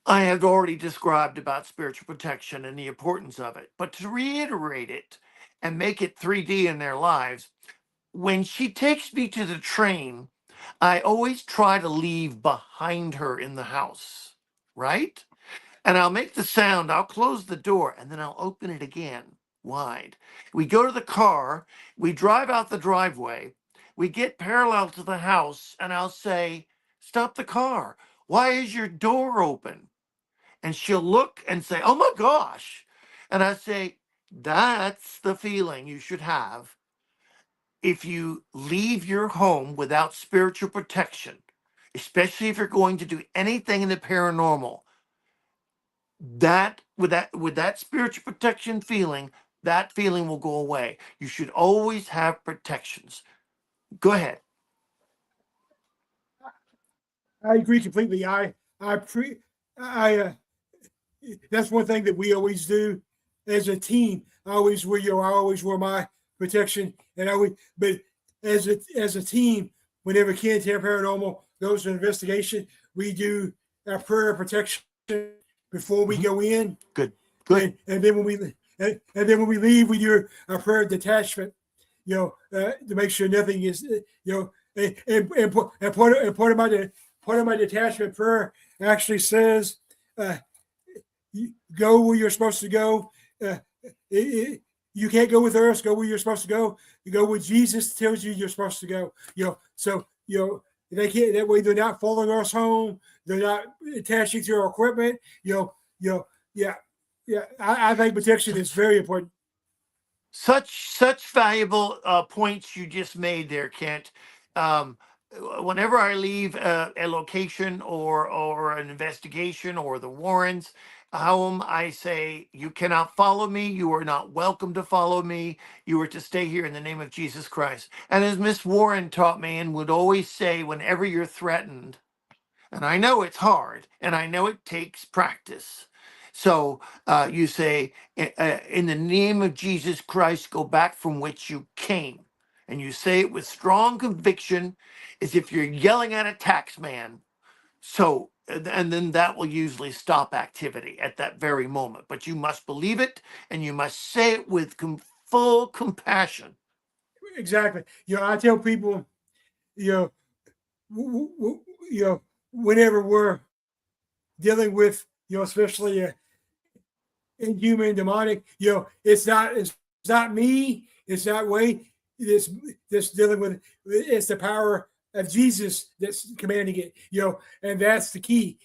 I have already described about spiritual protection and the importance of it. But to reiterate it and make it 3D in their lives, when she takes me to the train, I always try to leave behind her in the house, right? And I'll make the sound, I'll close the door, and then I'll open it again wide. We go to the car, we drive out the driveway, we get parallel to the house, and I'll say, "Stop the car. Why is your door open?" And she'll look and say, "Oh my gosh." And I say, "That's the feeling you should have if you leave your home without spiritual protection, especially if you're going to do anything in the paranormal. That with that spiritual protection feeling, that feeling will go away. You should always have protections." Go ahead. I agree completely. I pre I That's one thing that we always do as a team. I always wear my protection, and I always but as a team, whenever Ken Paranormal goes to an investigation, we do our prayer of protection before we Hmm. go in, Good. Good. and then when we leave, we do our prayer of detachment. To make sure nothing is part of my detachment prayer actually says. You go where you're supposed to go. Uh, you can't go with us. Go where you're supposed to go. You go where Jesus tells you you're supposed to go. So they can't. That way, they're not following us home. They're not attaching to our equipment. Yeah, yeah. I think protection is very important. Such valuable points you just made there, Kent. Um, Whenever I leave a location or an investigation or the Warrens, home I say, you cannot follow me. You are not welcome to follow me. You are to stay here in the name of Jesus Christ. And as Miss Warren taught me and would always say, whenever you're threatened, and I know it's hard and I know it takes practice. So you say, in the name of Jesus Christ, go back from which you came. And you say it with strong conviction, as if you're yelling at a tax man. So, and then that will usually stop activity at that very moment. But you must believe it and you must say it with full compassion. Exactly. I tell people, you know, whenever we're dealing with, especially inhuman, demonic, it's not me, it's not way, it's dealing with, it's the power of Jesus that's commanding it, and that's the key.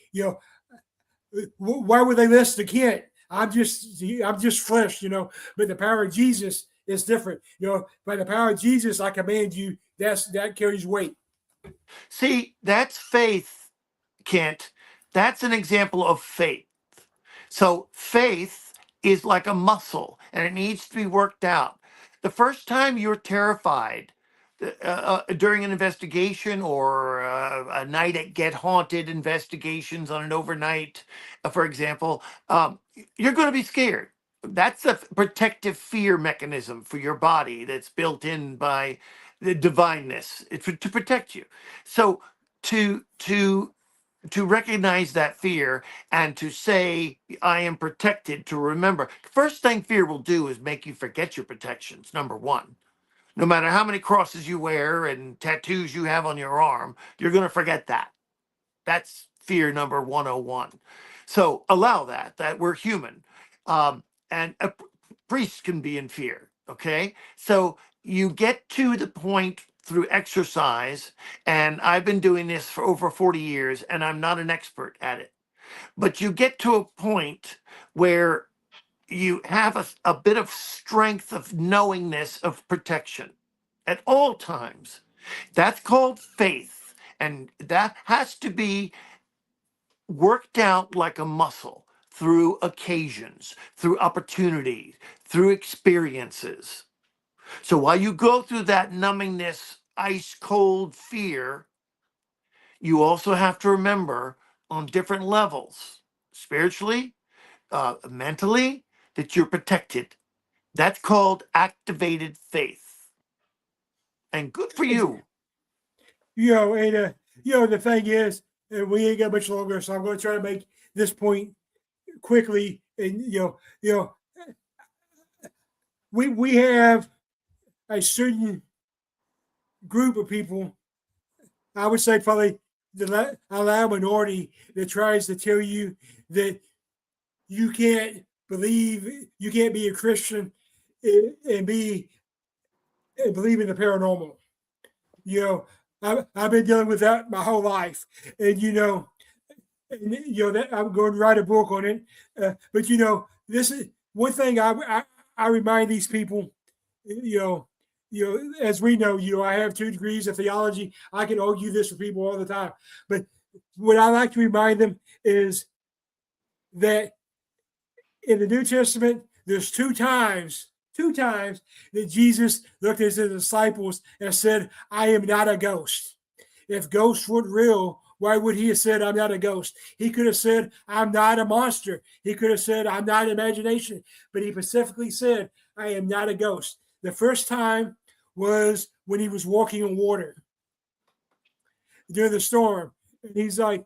Why would they listen to Kent? I'm just flesh, but the power of Jesus is different. By the power of Jesus, I command you. That carries weight. See, that's faith, Kent. That's an example of faith. So faith is like a muscle and it needs to be worked out. The first time you're terrified during an investigation or a night at Get Haunted investigations on an overnight, for example, you're going to be scared. That's a protective fear mechanism for your body that's built in by the divineness. It's to protect you. So to to recognize that fear and to say, I am protected, to remember. First thing fear will do is make you forget your protections, number one. No matter how many crosses you wear and tattoos you have on your arm, you're going to forget that. That's fear number 101. So allow that we're human. And a priest can be in fear. Okay. So you get to the point through exercise, and I've been doing this for over 40 years, and I'm not an expert at it. But you get to a point where you have a bit of strength of knowingness of protection at all times. That's called faith. And that has to be worked out like a muscle through occasions, through opportunities, through experiences. So while you go through that numbingness, ice cold fear, you also have to remember on different levels, spiritually, mentally, that you're protected. That's called activated faith. And good for you. The thing is, we ain't got much longer, so I'm going to try to make this point quickly. And we have a certain group of people. I would say probably the loud minority that tries to tell you that you can't you can't be a Christian and believe in the paranormal. I've been dealing with that my whole life, and that I'm going to write a book on it. But this is one thing I remind these people. As we know, I have 2 degrees of theology. I can argue this with people all the time, but what I like to remind them is that in the New Testament, there's two times that Jesus looked at his disciples and said, I am not a ghost. If ghosts weren't real, why would he have said, I'm not a ghost? He could have said, I'm not a monster. He could have said, I'm not imagination. But he specifically said, I am not a ghost. The first time was when he was walking on water during the storm. And he's like,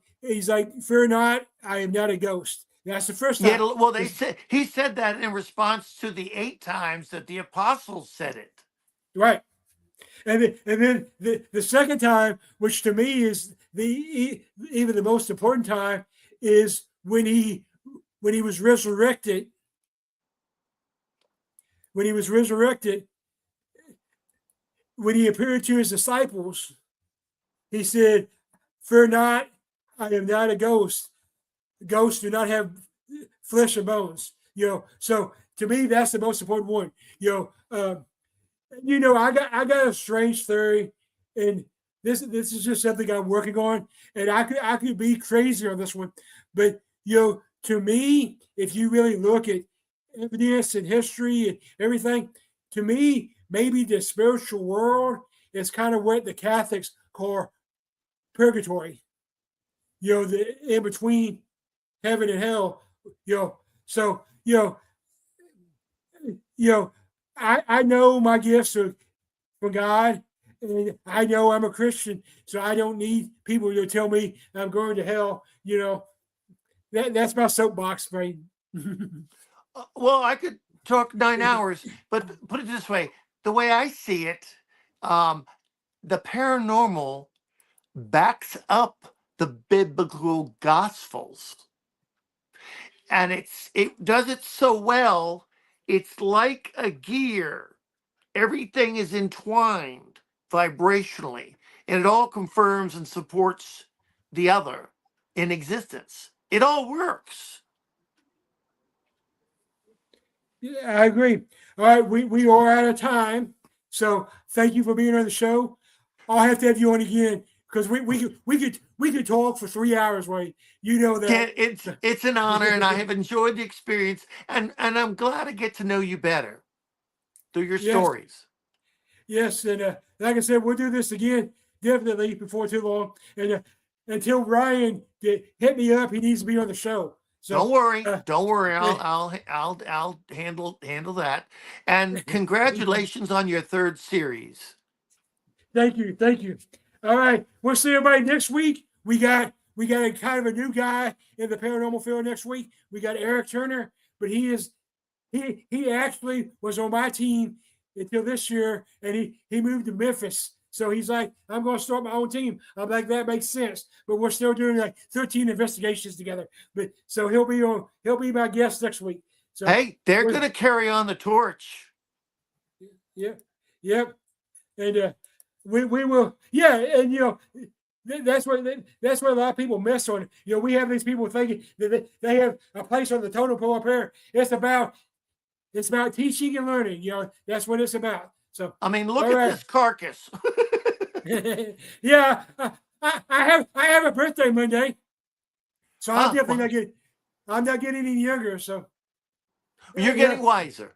fear not, I am not a ghost. That's the first time. Yeah, well, he said that in response to the 8 times that the apostles said it. Right. And then the second time, which to me is even the most important time, is when he was resurrected. When he was resurrected, when he appeared to his disciples, he said, fear not, I am not a ghost. Ghosts do not have flesh and bones. So to me, that's the most important one. I got a strange theory, and this is just something I'm working on, and I could be crazy on this one, but to me, if you really look at evidence and history and everything, to me, maybe the spiritual world is kind of what the Catholics call purgatory. The in between heaven and hell. So you know, I know my gifts are from God, and I know I'm a Christian, so I don't need people to tell me I'm going to hell. That's my soapbox, right? Well, I could talk 9 hours, but put it this way: the way I see it, um, the paranormal backs up the biblical gospels, and it does it so well. It's like a gear. Everything is entwined vibrationally, and it all confirms and supports the other in existence. It all works. Yeah, I agree. All right, we are out of time. So thank you for being on the show. I'll have to have you on again because we could talk for 3 hours, right? You know that. It's an honor, and I have enjoyed the experience, and I'm glad I get to know you better through your Yes, stories. yes, and like I said, we'll do this again definitely before too long. And until Ryan hit me up, he needs to be on the show. Don't So worry, uh, don't worry. eh, I'll handle that. And congratulations on your third series. thank you. All right, we'll see everybody next week. We got a kind of a new guy in the paranormal field next week. We got Eric Turner, but he actually was on my team until this year, and he moved to Memphis. So he's like, I'm going to start my own team. I'm like, that makes sense. But we're still doing like 13 investigations together. But so he'll be my guest next week. So Hey, they're going to carry on the torch. yeah, yep, and we will, yeah, and that's what a lot of people miss on. We have these people thinking that they have a place on the totem pole up here. It's about teaching and learning. That's what it's about. So I mean, look all at right. this carcass. Yeah, I have a birthday Monday, so I'm definitely Well, I'm not getting any younger. So you're yeah, getting wiser.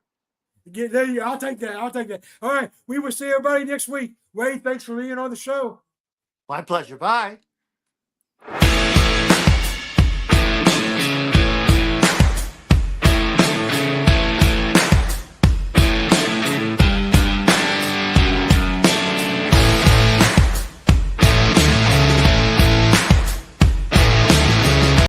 there you. I'll take that. I'll take that. All right, we will see everybody next week. Wade, thanks for being on the show. My pleasure. Bye.